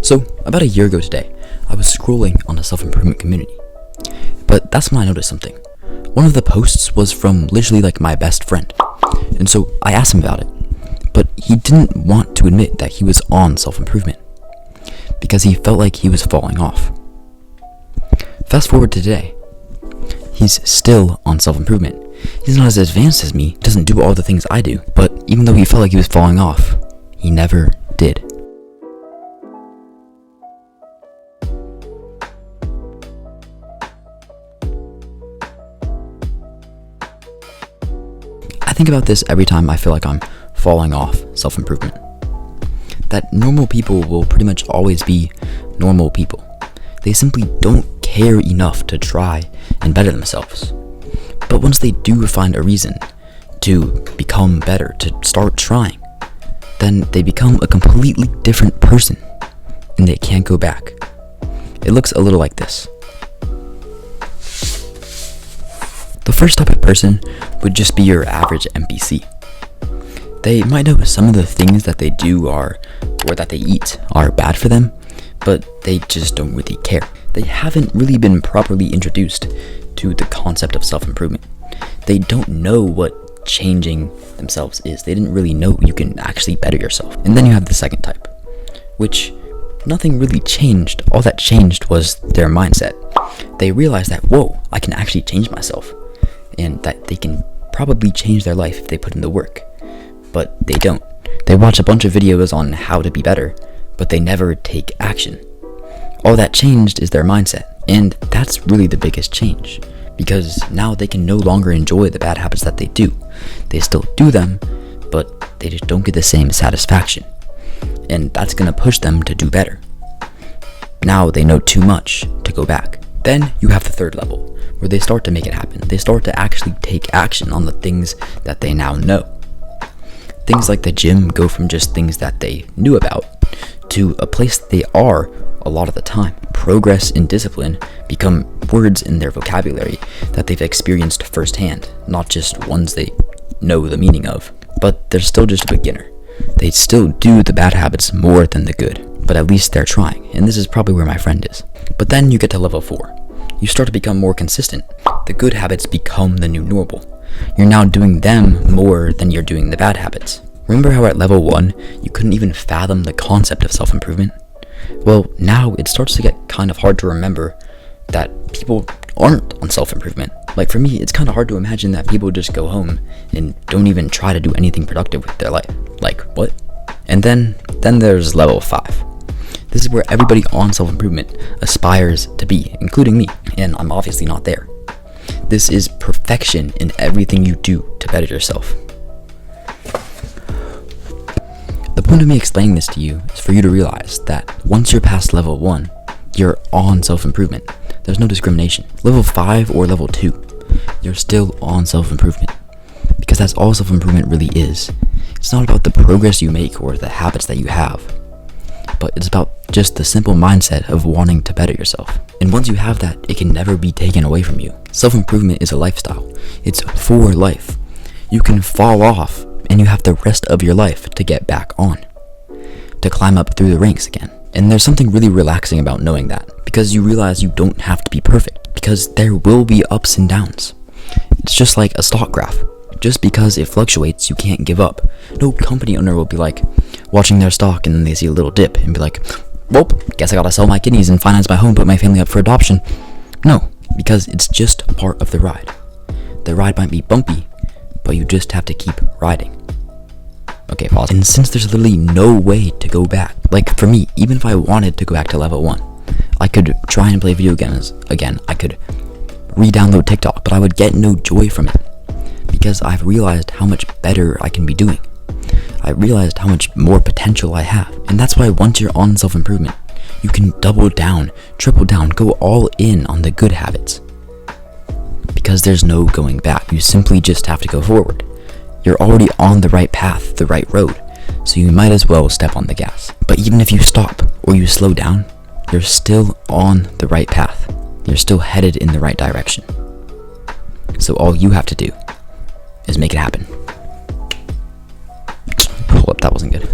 So, about a year ago today, I was scrolling on a self-improvement community. But that's when I noticed something. One of the posts was from literally like my best friend. And so I asked him about it. But he didn't want to admit that he was on self-improvement, because he felt like he was falling off. Fast forward to today. He's still on self-improvement. He's not as advanced as me, doesn't do all the things I do, but even though he felt like he was falling off, he never did. I think about this every time I feel like I'm falling off self-improvement. That normal people will pretty much always be normal people. They simply don't care enough to try and better themselves. But once they do find a reason to become better, to start trying, then they become a completely different person and they can't go back. It looks a little like this. The first type of person would just be your average NPC. They might know some of the things that they do or that they eat are bad for them, but they just don't really care. They haven't really been properly introduced to the concept of self-improvement. They don't know what changing themselves is. They didn't really know you can actually better yourself. And then you have the second type, which nothing really changed. All that changed was their mindset. They realized that, whoa, I can actually change myself, and that they can probably change their life if they put in the work. But they don't. They watch a bunch of videos on how to be better, but they never take action. All that changed is their mindset, and that's really the biggest change, because now they can no longer enjoy the bad habits that they do. They still do them, but they just don't get the same satisfaction, and that's gonna push them to do better. Now they know too much to go back. Then you have the third level, where they start to make it happen. They start to actually take action on the things that they now know. Things like the gym go from just things that they knew about to a place they are a lot of the time. Progress and discipline become words in their vocabulary that they've experienced firsthand, not just ones they know the meaning of. But they're still just a beginner. They still do the bad habits more than the good, but at least they're trying, and this is probably where my friend is. But then you get to level 4. You start to become more consistent. The good habits become the new normal. You're now doing them more than you're doing the bad habits. Remember how at level 1, you couldn't even fathom the concept of self-improvement? Well, now it starts to get kind of hard to remember that people aren't on self-improvement. Like for me, it's kind of hard to imagine that people just go home and don't even try to do anything productive with their life. Like, what? And then there's level 5. This is where everybody on self-improvement aspires to be, including me, and I'm obviously not there. This is perfection in everything you do to better yourself. The point of me explaining this to you is for you to realize that once you're past level 1, you're on self-improvement. There's no discrimination. Level 5 or level 2, you're still on self-improvement, because that's all self-improvement really is. It's not about the progress you make or the habits that you have, but it's about just the simple mindset of wanting to better yourself. And once you have that, it can never be taken away from you. Self-improvement is a lifestyle. It's for life. You can fall off, and you have the rest of your life to get back on, to climb up through the ranks again. And there's something really relaxing about knowing that, because you realize you don't have to be perfect, because there will be ups and downs. It's just like a stock graph. Just because it fluctuates, you can't give up. No company owner will be like watching their stock and then they see a little dip and be like, well, guess I gotta sell my kidneys and finance my home, put my family up for adoption. No, because it's just a part of the ride. The ride might be bumpy, but you just have to keep riding. Okay, pause. And since there's literally no way to go back, like for me, even if I wanted to go back to level 1, I could try and play video games again. I could re-download TikTok, but I would get no joy from it, because I've realized how much better I can be doing. I realized how much more potential I have. And that's why once you're on self-improvement, you can double down, triple down, go all in on the good habits. Because there's no going back. You simply just have to go forward. You're already on the right path, the right road, so you might as well step on the gas. But even if you stop or you slow down, you're still on the right path. You're still headed in the right direction. So all you have to do is make it happen. Hold up, that wasn't good.